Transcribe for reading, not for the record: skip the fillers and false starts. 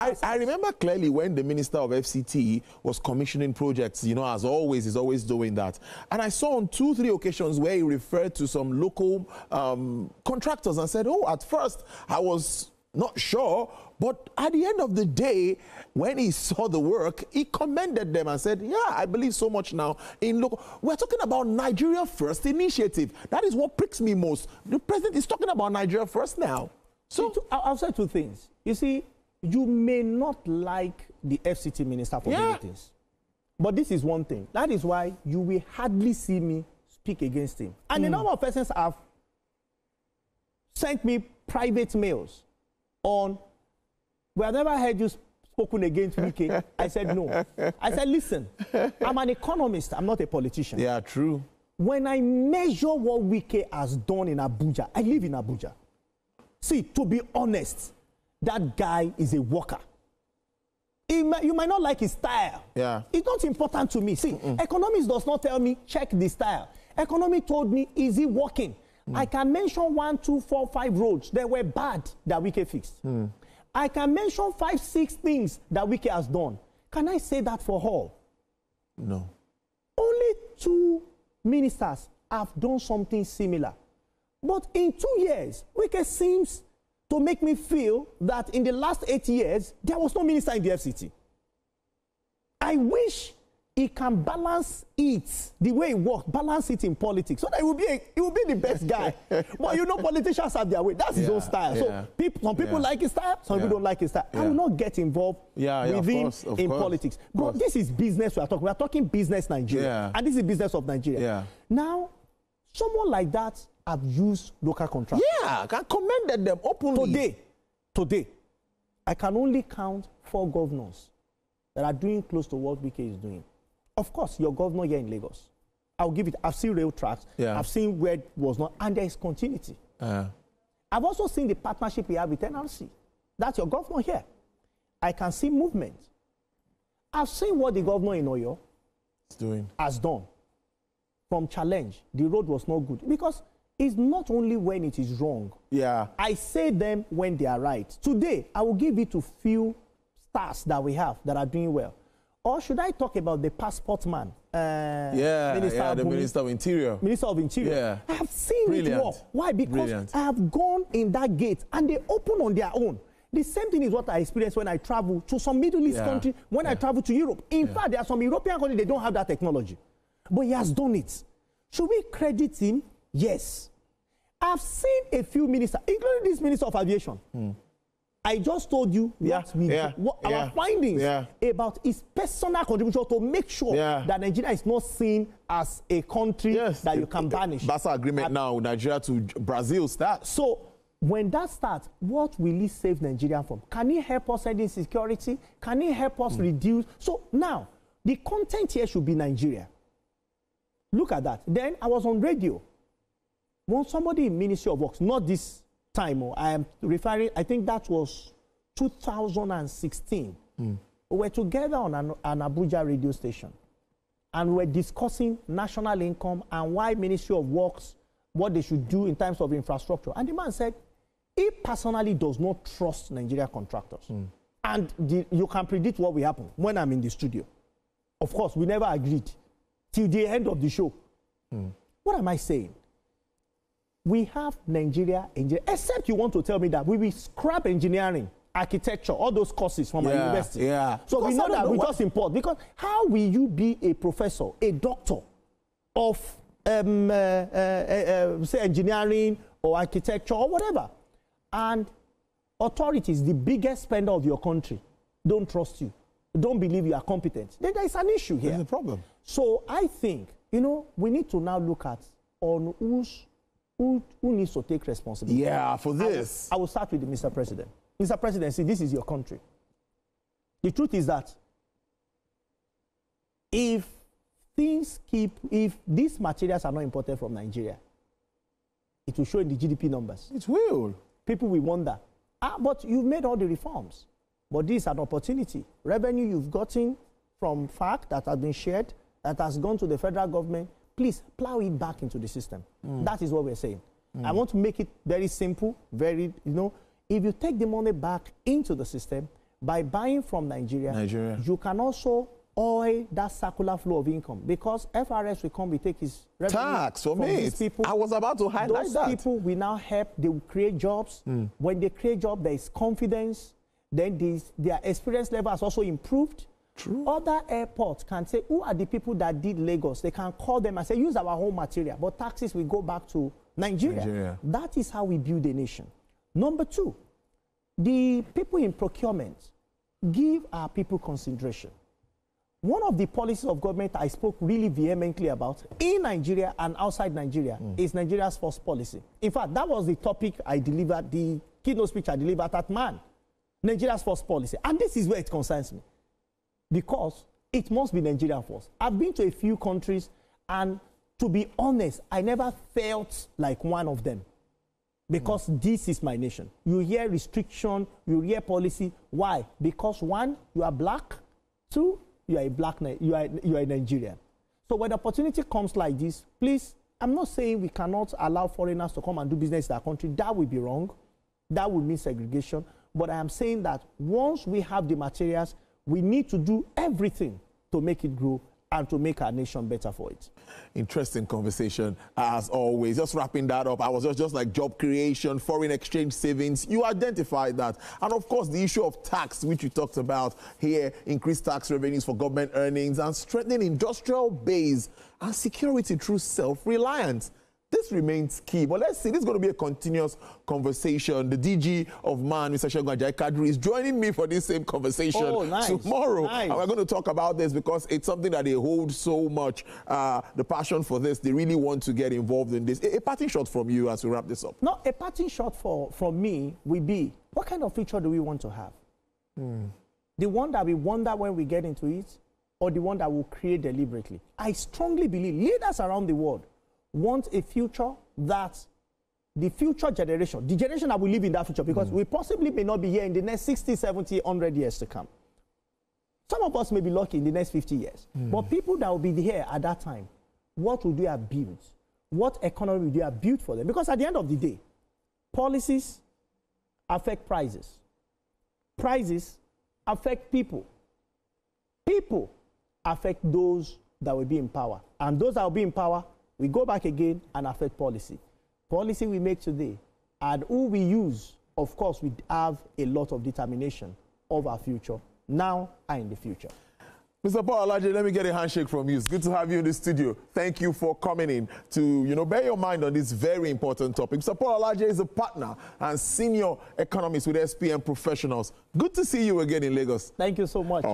I remember clearly when the Minister of FCT was commissioning projects, you know, as always, he's always doing that. And I saw on 2-3 occasions where he referred to some local contractors and said, oh, at first I was not sure, but at the end of the day, when he saw the work, he commended them and said, yeah, I believe so much now in local. We're talking about Nigeria First initiative. That is what pricks me most. The president is talking about Nigeria First now. So I'll say 2 things. You see, you may not like the FCT minister for many things. But this is one thing. That is why you will hardly see me speak against him. And the number of persons have sent me private mails on, we have never heard you spoken against Wike. I said no. I said, listen, I'm an economist. I'm not a politician. Yeah, true. When I measure what Wike has done in Abuja, I live in Abuja. See, to be honest, that guy is a worker. You might not like his style. Yeah. It's not important to me. See, economics does not tell me, check the style. Economy told me, is he working? I can mention 1, 2, 4, 5 roads that were bad that Wike fixed. I can mention 5, 6 things that Wike has done. Can I say that for all? No. Only 2 ministers have done something similar. But in 2 years, Wike seems to make me feel that in the last 8 years, there was no minister in the FCT. I wish he can balance it the way it works, balance it in politics, so that he will be the best guy. But you know, politicians have their way. That's his own style. So some people like his style, some people don't like his style. I will not get involved with him in politics. But this is business we are talking. We are talking business Nigeria. And this is business of Nigeria. Now, someone like that have used local contractors. Yeah, I commended them openly. Today, I can only count 4 governors that are doing close to what Wike is doing. Of course, your governor here in Lagos, I'll give it, I've seen rail tracks, I've seen where it was not, and there is continuity. I've also seen the partnership we have with NRC. That's your governor here. I can see movement. I've seen what the governor in Oyo has done. From challenge, the road was not good. Because it's not only when it is wrong. I say them when they are right. Today, I will give it to few stars that we have that are doing well. Or should I talk about the passport man? The Minister of Interior. Minister of Interior. I have seen it work. Why? Because I have gone in that gate and they open on their own. The same thing is what I experienced when I travel to some Middle East country, when I travel to Europe. In fact, there are some European countries, they don't have that technology. But he has done it. Should we credit him? Yes. I've seen a few ministers, including this Minister of Aviation. I just told you what our findings about his personal contribution to make sure that Nigeria is not seen as a country that you can banish. That's our agreement now, Nigeria to Brazil starts. So when that starts, what will he save Nigeria from? Can he help us end insecurity? Can he help us reduce? So now, the content here should be Nigeria. Look at that. Then I was on radio. When somebody in Ministry of Works, not this time, I am referring, I think that was 2016. We were together on an Abuja radio station. And we were discussing national income and why Ministry of Works, what they should do in terms of infrastructure. And the man said, he personally does not trust Nigeria contractors. And you can predict what will happen when I'm in the studio. Of course, we never agreed till the end of the show. What am I saying? We have Nigeria engineering, except you want to tell me that we will scrap engineering, architecture, all those courses from our university. So we know that we just import. Because how will you be a professor, a doctor of, say, engineering or architecture or whatever, and authorities, the biggest spender of your country, don't trust you, don't believe you are competent? Then there is an issue here. There's a problem. So I think, you know, we need to now look at on who needs to take responsibility. For this. I will start with the Mr. President. Mr. President, see, this is your country. The truth is that if these materials are not imported from Nigeria, it will show in the GDP numbers. It will. People will wonder, but you've made all the reforms. But this is an opportunity. Revenue you've gotten from FAC that has been shared, that has gone to the federal government, please plow it back into the system. That is what we're saying. I want to make it very simple, very, you know, if you take the money back into the system, by buying from Nigeria, you can also oil that circular flow of income, because FRS will come, we take his revenue tax for from me. these people. I was about to highlight that. Those people will now help, they will create jobs. When they create jobs, there is confidence, then their experience level has also improved. True. Other airports can say, who are the people that did Lagos? They can call them and say, use our home material, but taxes will go back to Nigeria. That is how we build a nation. Number two, the people in procurement give our people consideration. One of the policies of government I spoke really vehemently about in Nigeria and outside Nigeria is Nigeria's first policy. In fact, that was the topic I delivered, the keynote speech I delivered at MAN, Nigeria's first policy. And this is where it concerns me, because it must be Nigeria first. I've been to a few countries, and to be honest, I never felt like one of them, because this is my nation. You hear restriction, you hear policy. Why? Because one, you are black. Two, you are a black, you are a Nigerian. So when opportunity comes like this, please, I'm not saying we cannot allow foreigners to come and do business in our country. That would be wrong. That would mean segregation. But I am saying that once we have the materials, we need to do everything to make it grow and to make our nation better for it. Interesting conversation, as always. Just wrapping that up, I was just like job creation, foreign exchange savings. You identified that. And of course, the issue of tax, which you talked about here, increased tax revenues for government earnings and strengthening industrial base and security through self-reliance. This remains key, but let's see, this is going to be a continuous conversation. The DG of MAN, Mr. Segun Ajayi Kadri, is joining me for this same conversation tomorrow. And we're going to talk about this because it's something that they hold so much, the passion for this. They really want to get involved in this. A parting shot from you as we wrap this up. No, a parting shot from me will be, what kind of future do we want to have? The one that we wonder when we get into it, or the one that we'll create deliberately? I strongly believe leaders around the world want a future that the future generation, the generation that will live in that future, because we possibly may not be here in the next 60, 70, 100 years to come. Some of us may be lucky in the next 50 years. But people that will be here at that time, what would they have built? What economy would they have built for them? Because at the end of the day, policies affect prices. Prices affect people. People affect those that will be in power. And those that will be in power, we go back again and affect policy. Policy we make today and who we use, of course, we have a lot of determination of our future, now and in the future. Mr. Paul Alaje, let me get a handshake from you. It's good to have you in the studio. Thank you for coming in to, bear your mind on this very important topic. Mr. Paul Alaje is a partner and senior economist with SPM Professionals. Good to see you again in Lagos. Thank you so much.